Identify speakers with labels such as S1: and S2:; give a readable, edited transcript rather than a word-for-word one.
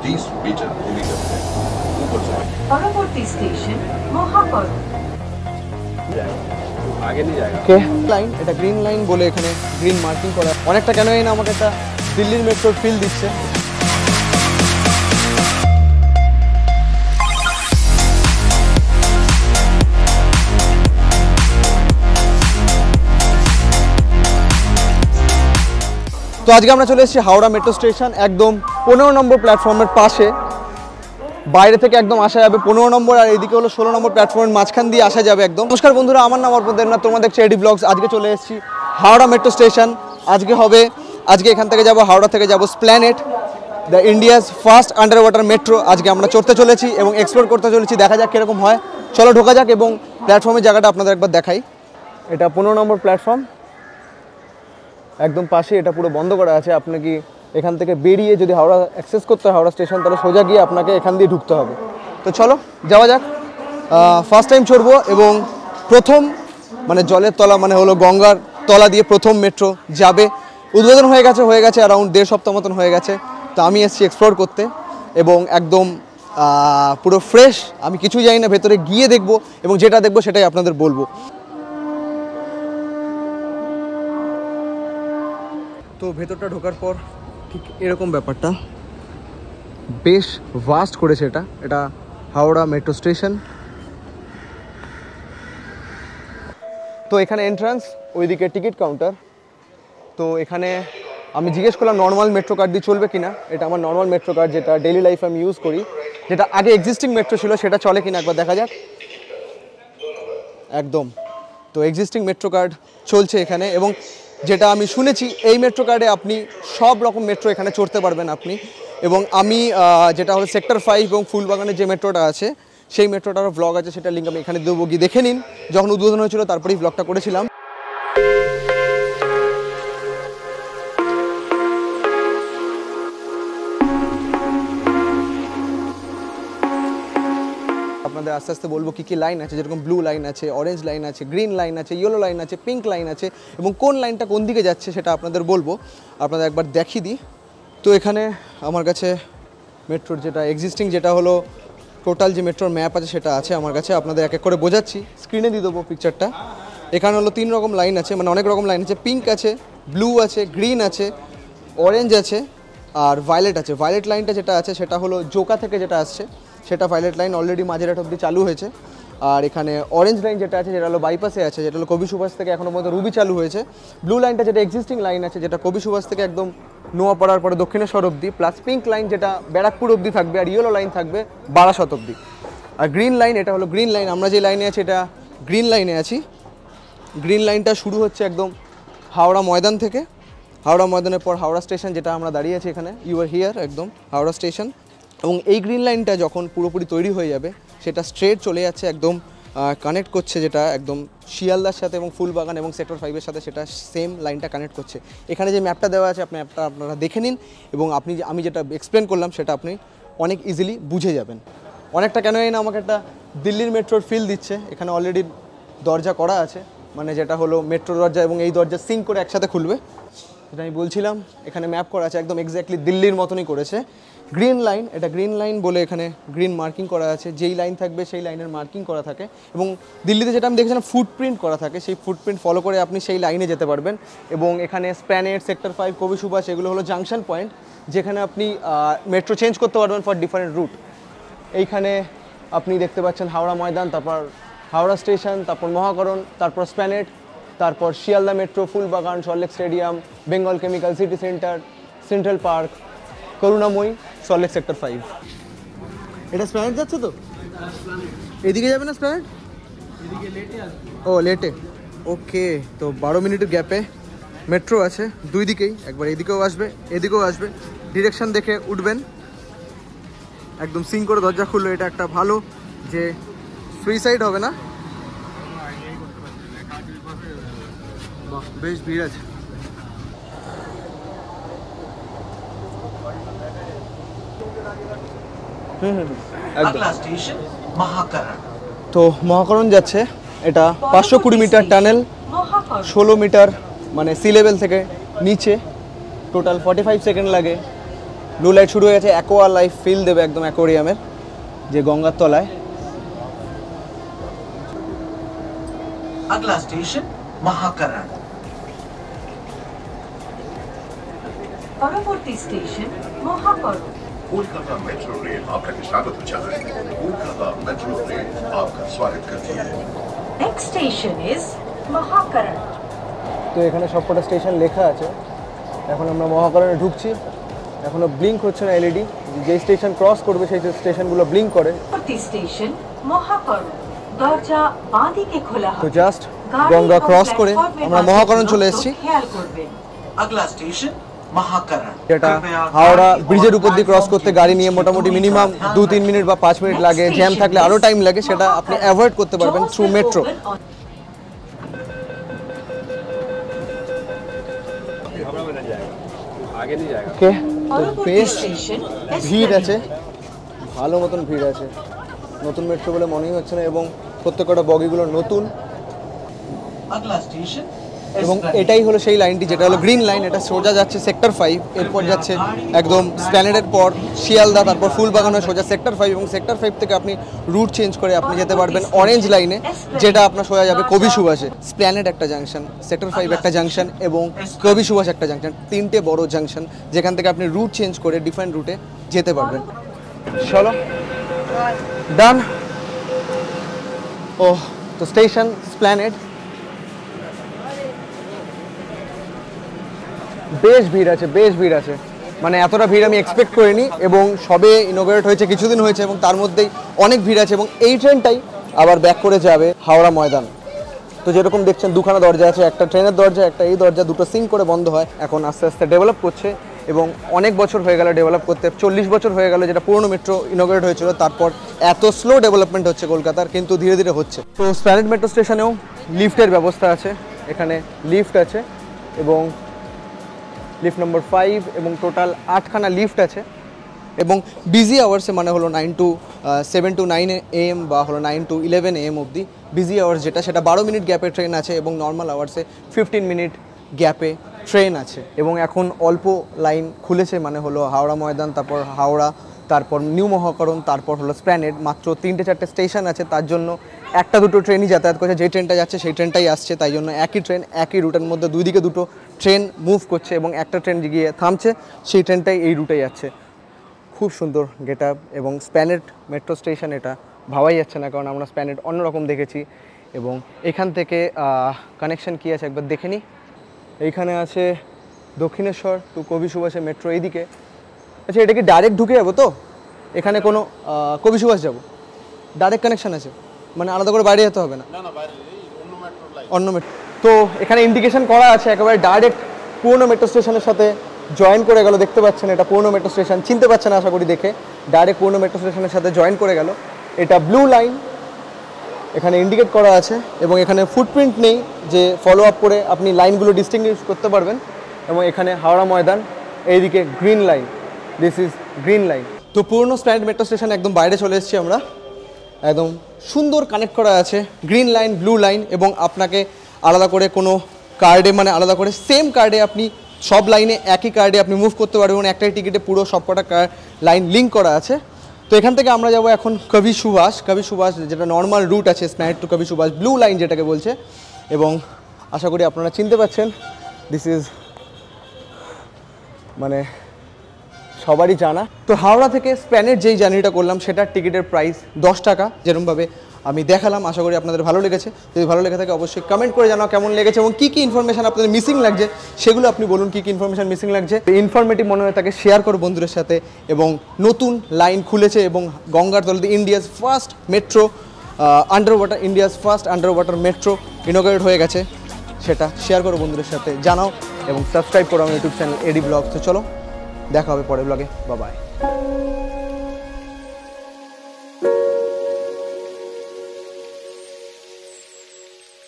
S1: 30 metre दूरी करते हैं ऊपर से।
S2: পরবর্তী স্টেশন মহাকরণ।
S1: आगे नहीं जाएगा।
S3: ওকে লাইন, এটা গ্রিন লাইন বলে এখানে গ্রিন মার্কিং করা। অনেকটা কেন না আমাকে একটা দিল্লির মেট্রোর ফিল দিচ্ছে। তো আজকে আমরা চলে এসেছি হাওড়া মেট্রো স্টেশন, একদম 15 নম্বর প্ল্যাটফর্মের পাশে। বাইরে থেকে একদম আসা যাবে 15 নম্বর, আর এইদিকে হলো 16 নম্বর প্ল্যাটফর্মের মাঝখান দিয়ে আসা যাবে একদম। নমস্কার বন্ধুরা, আমার নাম অর্পণ দেবনাথ, তোমরা দেখছো এডি ব্লগস। আজকে চলে এসেছি হাওড়া মেট্রো স্টেশন। আজকে এখান থেকে যাব, হাওড়া থেকে যাব Esplanade, the India's first under water metro. আজকে আমরা চড়তে চলেছি এবং এক্সপ্লোর করতে চলেছি, দেখা যাক কীরকম হয়। চলো ঢোকা যাক এবং প্ল্যাটফর্মের জায়গাটা আপনাদের একবার দেখাই। এটা 15 নম্বর প্ল্যাটফর্ম, একদম পাশে। এটা পুরো বন্ধ করা আছে। আপনাকে এখান থেকে বেরিয়ে যদি হাওড়া অ্যাক্সেস করতে হয় হাওড়া স্টেশন, তাহলে সোজা গিয়ে আপনাকে এখান দিয়ে ঢুকতে হবে। তো চলো যাওয়া যাক। ফার্স্ট টাইম চড়বো এবং প্রথম মানে জলের তলা মানে হলো গঙ্গার তলা দিয়ে প্রথম মেট্রো যাবে। উদ্বোধন হয়ে গেছে অ্যারাউন্ড 1.5 সপ্তাহ মতন হয়ে গেছে। তো আমি এসেছি এক্সপ্লোর করতে এবং একদম পুরো ফ্রেশ। আমি কিছুই জানি না, ভেতরে গিয়ে দেখবো এবং যেটা দেখবো সেটাই আপনাদের বলবো। তো ভেতরটা ঢোকার পর ঠিক এরকম ব্যাপারটা, বেশ ভাস্ট করেছে এটা হাওড়া মেট্রো স্টেশন। তো এখানে এন্ট্রান্স, ওইদিকে টিকিট কাউন্টার। তো এখানে আমি জিজ্ঞেস করলাম নর্মাল মেট্রো কার্ড দিয়ে চলবে কিনা। এটা আমার নর্মাল মেট্রো কার্ড, যেটা ডেইলি লাইফে আমি ইউজ করি, যেটা আগে এক্সিস্টিং মেট্রো ছিল, সেটা চলে কিনা একবার দেখা যাক। একদম তো এক্সিস্টিং মেট্রো কার্ড চলছে এখানে, এবং যেটা আমি শুনেছি এই মেট্রো কার্ডে আপনি সব রকম মেট্রো এখানে চড়তে পারবেন আপনি। এবং আমি যেটা হলো সেক্টর 5 এবং ফুলবাগানের যে মেট্রোটা আছে, সেই মেট্রোটারও ব্লগ আছে, সেটা লিঙ্ক আমি এখানে দেবো, গিয়ে দেখে নিন। যখন উদ্বোধন হয়েছিল তারপরেই ব্লগটা করেছিলাম। আপনাদের আস্তে আস্তে বলবো কী কী লাইন আছে, যেরকম ব্লু লাইন আছে, অরেঞ্জ লাইন আছে, গ্রিন লাইন আছে, ইয়েলো লাইন আছে, পিঙ্ক লাইন আছে, এবং কোন লাইনটা কোন দিকে যাচ্ছে সেটা আপনাদের বলবো। আপনাদের একবার দেখিয়ে দিই। তো এখানে আমার কাছে মেট্রোর যেটা এক্সিস্টিং, যেটা হলো টোটাল যে মেট্রোর ম্যাপ আছে সেটা আছে আমার কাছে। আপনাদের এক এক করে বোঝাচ্ছি, স্ক্রিনে দিয়ে দেবো পিকচারটা। এখানে হলো 3 রকম লাইন আছে, মানে অনেক রকম লাইন আছে। পিঙ্ক আছে, ব্লু আছে, গ্রিন আছে, অরেঞ্জ আছে, আর ভায়োলেট আছে। ভায়োলেট লাইনটা যেটা আছে সেটা হলো জোকা থেকে যেটা আসছে, সেটা ভায়োলেট লাইন অলরেডি মাঝেরহাট অবধি চালু হয়েছে। আর এখানে অরেঞ্জ লাইন যেটা আছে, যেটা হলো বাইপাসে আছে, যেটা হলো কবি সুভাষ থেকে এখনও পর্যন্ত রুবি চালু হয়েছে। ব্লু লাইনটা যেটা এক্সিস্টিং লাইন আছে, যেটা কবি সুভাষ থেকে একদম নোয়াপাড়ার পরে দক্ষিণেশ্বর অবধি, প্লাস পিঙ্ক লাইন যেটা ব্যারাকপুর অবধি থাকবে, আর ইয়েলো লাইন থাকবে বারাসত অবধি। আর গ্রিন লাইন, এটা হলো গ্রিন লাইন। আমরা যে লাইনে আছি এটা গ্রিন লাইনে আছি। গ্রিন লাইনটা শুরু হচ্ছে একদম হাওড়া ময়দান থেকে। হাওড়া ময়দানের পর হাওড়া স্টেশন, যেটা আমরা দাঁড়িয়ে আছি এখানে, ইউ আর হিয়ার, একদম হাওড়া স্টেশন। এবং এই গ্রিন লাইনটা যখন পুরোপুরি তৈরি হয়ে যাবে, সেটা স্ট্রেট চলে যাচ্ছে একদম কানেক্ট করছে, যেটা একদম শিয়ালদার সাথে এবং ফুলবাগান এবং সেক্টর 5-এর সাথে, সেটা সেম লাইনটা কানেক্ট করছে। এখানে যে ম্যাপটা দেওয়া আছে, ম্যাপটা আপনারা দেখে নিন, এবং আমি যেটা এক্সপ্লেন করলাম সেটা আপনি অনেক ইজিলি বুঝে যাবেন। অনেকটা কেন না আমাকে একটা দিল্লির মেট্রোর ফিল দিচ্ছে। এখানে অলরেডি দরজা করা আছে, মানে যেটা হলো মেট্রো দরজা এবং এই দরজা সিঙ্ক করে একসাথে খুলবে, যেটা আমি বলছিলাম। এখানে ম্যাপ করা আছে, একদম এক্স্যাক্টলি দিল্লির মতনই করেছে। গ্রিন লাইন, এটা গ্রিন লাইন বলে এখানে গ্রিন মার্কিং করা আছে। যেই লাইন থাকবে সেই লাইনের মার্কিং করা থাকে, এবং দিল্লিতে যেটা আমি দেখেছিলাম ফুটপ্রিন্ট করা থাকে, সেই ফুটপ্রিন্ট ফলো করে আপনি সেই লাইনে যেতে পারবেন। এবং এখানে স্প্ল্যানেড, সেক্টর 5, কবি সুভাষ, এগুলো হলো জাংশন পয়েন্ট, যেখানে আপনি মেট্রো চেঞ্জ করতে পারবেন ফর ডিফারেন্ট রুট। এইখানে আপনি দেখতে পাচ্ছেন হাওড়া ময়দান, তারপর হাওড়া স্টেশন, তারপর মহাকরণ, তারপর স্প্ল্যানেড, তারপর Sealdah metro, Phoolbagan, Salt Lake stadium, Bengal chemical, city centre, central park, Karunamoyee, Salt Lake sector 5। এটা স্প্ল্যানেড যাচ্ছে তো? এদিকে যাবে না স্প্ল্যানেড? ও লেটে, ওকে। তো 12 মিনিটের গ্যাপে মেট্রো আছে দুই দিকেই, একবার এদিকেও আসবে এদিকেও আসবে। ডিরেকশন দেখে উঠবেন। একদম সিঙ্ক করে দরজা খুললো, এটা একটা ভালো যে সুইসাইড হবে না। বেশ ভিড় আছে। তো মহাকরণ যাচ্ছে, এটা 520 মিটার টানেল, 16 মিটার মানে সি লেভেল থেকে নিচে। টোটাল 45 সেকেন্ড লাগে ব্লু লাইট শুরু হয়ে গেছে, অ্যাকোয়া লাইফ ফিল দেবে একদম অ্যাকোরিয়ামের, যে গঙ্গার তলায়।
S4: अगला स्टेशन महाकरण।
S2: পরবর্তী স্টেশন মহাকরণ।
S1: कोलकाता मेट्रो रेल आपका स्वागत জানায়। कोलकाता मेट्रो रेल आपका स्वागत करती है।
S2: নেক্সট স্টেশন ইজ মহাকরণ।
S3: তো এখানে সবকটা স্টেশন লেখা আছে। এখন আমরা মহাকরণে ঢুকছি, এখনো ব্লিঙ্ক হচ্ছে না এলইডি, যেই স্টেশন ক্রস করবে সেই স্টেশনগুলো ব্লিঙ্ক করে।
S2: পরবর্তী স্টেশন মহাকরণ, দরজা বাঁদিকে খোলা
S3: তো
S2: হবে।
S3: জাস্ট গঙ্গা ক্রস করে আমরা মহাকরণ চলে এসেছি,
S2: খেয়াল করবেন।
S4: अगला स्टेशन महाकरण।
S3: যেটা হাওড়া ব্রিজের উপর দিয়ে ক্রস করতে গাড়ি নিয়ে মোটামুটি মিনিমাম 2-3 মিনিট বা 5 মিনিট লাগে, জ্যাম থাকলে আরও টাইম লাগে, সেটা আপনি অ্যাভয়েড করতে পারবেন থ্রু মেট্রো।
S1: आगे नहीं जाएगा।
S3: ওকে, তো
S2: পরবর্তী
S3: বেশ
S2: স্টেশন
S3: ভিড় আছে, ভালো মতন ভিড় আছে, নতুন মেট্রো বলে মনেই হচ্ছে না, এবং প্রত্যেকটা বগিগুলো নতুন।
S4: अगला स्टेशन
S3: এবং এটাই হলো সেই লাইনটি যেটা হলো গ্রিন লাইন, এটা সোজা যাচ্ছে সেক্টর 5, এরপর যাচ্ছে একদম স্প্ল্যানেডের পর শিয়ালদা, তারপর ফুলবাগান হয়ে সোজা সেক্টর 5, এবং সেক্টর 5 থেকে আপনি রুট চেঞ্জ করে আপনি যেতে পারবেন অরেঞ্জ লাইনে, যেটা আপনার সোজা যাবে কবি সুভাষে। স্প্ল্যানেড একটা জাংশন, সেক্টর 5 একটা জাংশন এবং কবি সুভাষ একটা জাংশন, তিনটে বড় জাংশন যেখান থেকে আপনি রুট চেঞ্জ করে ডিফারেন্ট রুটে যেতে পারবেন। চলো ডান। ও তো স্টেশন স্প্ল্যানেড, বেশ ভিড় আছে, বেশ ভিড় আছে, মানে এতটা ভিড় আমি এক্সপেক্ট করিনি, এবং সবে ইনোগ্রেট হয়েছে, কিছুদিন হয়েছে, এবং তার মধ্যেই অনেক ভিড় আছে। এবং এই ট্রেনটাই আবার ব্যাক করে যাবে হাওড়া ময়দান। তো যেরকম দেখছেন দুখানা দরজা আছে, একটা ট্রেনের দরজা, একটা এই দরজা, দুটো সিঙ্ক করে বন্ধ হয়। এখন আস্তে আস্তে ডেভেলপ করছে, এবং অনেক বছর হয়ে গেল ডেভেলপ করতে, 40 বছর হয়ে গেল যেটা পুরনো মেট্রো ইনোগ্রেট হয়েছিল, তারপর এত স্লো ডেভেলপমেন্ট হচ্ছে কলকাতার, কিন্তু ধীরে ধীরে হচ্ছে। তো স্প্ল্যানেড মেট্রো স্টেশনেও লিফটের ব্যবস্থা আছে, এখানে লিফট আছে, এবং লিফট নম্বর 5, এবং টোটাল 8খানা লিফট আছে। এবং বিজি আওয়ার্সে মানে হলো 9 to 7 to 9 AM বা হলো 9 to 11 AM অবধি বিজি আওয়ার্স যেটা, সেটা 12 মিনিট গ্যাপে ট্রেন আছে, এবং নর্মাল আওয়ার্সে 15 মিনিট গ্যাপে ট্রেন আছে। এবং এখন অল্প লাইন খুলেছে, মানে হলো হাওড়া ময়দান, তারপর হাওড়া, তারপর নিউ মহাকরণ, তারপর হলো স্প্ল্যানেড, মাত্র 3-4টে স্টেশন আছে, তার জন্য 1-2 ট্রেনই যাতায়াত করছে, যেই ট্রেনটা যাচ্ছে সেই ট্রেনটাই আসছে, তাই জন্য একই ট্রেন একই রুটের মধ্যে দুই দিকে দুটো ট্রেন মুভ করছে, এবং একটা ট্রেন গিয়ে থামছে, সেই ট্রেনটাই এই রুটে যাচ্ছে। খুব সুন্দর গেট আপ, এবং স্প্ল্যানেড মেট্রো স্টেশন এটা ভাবাই যাচ্ছে না, কারণ আমরা স্প্ল্যানেড অন্যরকম দেখেছি। এবং এখান থেকে কানেকশন কী আছে একবার দেখে নিই। এইখানে আছে দক্ষিণেশ্বর টু কবি সুভাষের মেট্রো এইদিকে। আচ্ছা, এটা কি ডাইরেক্ট ঢুকে যাবো? তো এখানে কোনো কবি সুভাষ যাবো, ডাইরেক্ট কানেকশন আছে, মানে আলাদা করে বাইরে যেতে হবে না? অন্য মেট্রো। তো এখানে ইন্ডিকেশন করা আছে একেবারে ডাইরেক্ট পুরনো মেট্রো স্টেশনের সাথে জয়েন করে গেল, দেখতে পাচ্ছেন এটা পুরনো মেট্রো স্টেশন, চিনতে পারছেন আশা করি দেখে, ডাইরেক্ট পুরনো মেট্রো স্টেশনের সাথে জয়েন করে গেল। এটা ব্লু লাইন এখানে ইন্ডিকেট করা আছে, এবং এখানে ফুটপ্রিন্ট নেই যে ফলো আপ করে আপনি লাইনগুলো ডিস্টিংগুইশ করতে পারবেন। এবং এখানে হাওড়া ময়দান, এইদিকে green line, this is green line. তো পুরনো স্প্ল্যানেড মেট্রো স্টেশন একদম বাইরে চলে এসেছি আমরা, একদম সুন্দর কানেক্ট করা আছে গ্রিন লাইন, ব্লু লাইন, এবং আপনাকে আলাদা করে কোনো কার্ডে, মানে আলাদা করে সেম কার্ডে আপনি সব লাইনে একই কার্ডে আপনি মুভ করতে পারবেন, একটাই টিকিটে পুরো সবকটা লাইন লিঙ্ক করা আছে। তো এখান থেকে আমরা যাব এখন কবি সুভাষ, যেটা নর্মাল রুট আছে স্প্ল্যানেড টু কবি সুভাষ, ব্লু লাইন যেটাকে বলছে। এবং আশা করি আপনারা চিনতে পারছেন, দিস ইজ মানে সবারই জানা। তো হাওড়া থেকে স্প্ল্যানেড যেই জার্নিটা করলাম সেটার টিকিটের প্রাইস 10 টাকা, যেরকমভাবে আমি দেখালাম। আশা করি আপনাদের ভালো লেগেছে, যদি ভালো লেগে থাকে অবশ্যই কমেন্ট করে জানাও কেমন লেগেছে, এবং কী কী ইনফরমেশন আপনাদের মিসিং লাগছে সেগুলো আপনি বলুন, কী কী ইনফরমেশন মিসিং লাগছে। ইনফরমেটিভ মনে হয় তাকে শেয়ার করো বন্ধুদের সাথে। এবং নতুন লাইন খুলেছে, এবং গঙ্গার তলাতে India's first metro under water, India's first under water metro inaugurate হয়ে গেছে, সেটা শেয়ার করো বন্ধুদের সাথে, জানাও, এবং সাবস্ক্রাইব করো আমার ইউটিউব চ্যানেল এডি ব্লগ। তো চলো দেখা হবে পরের ব্লগে, বাই বাই।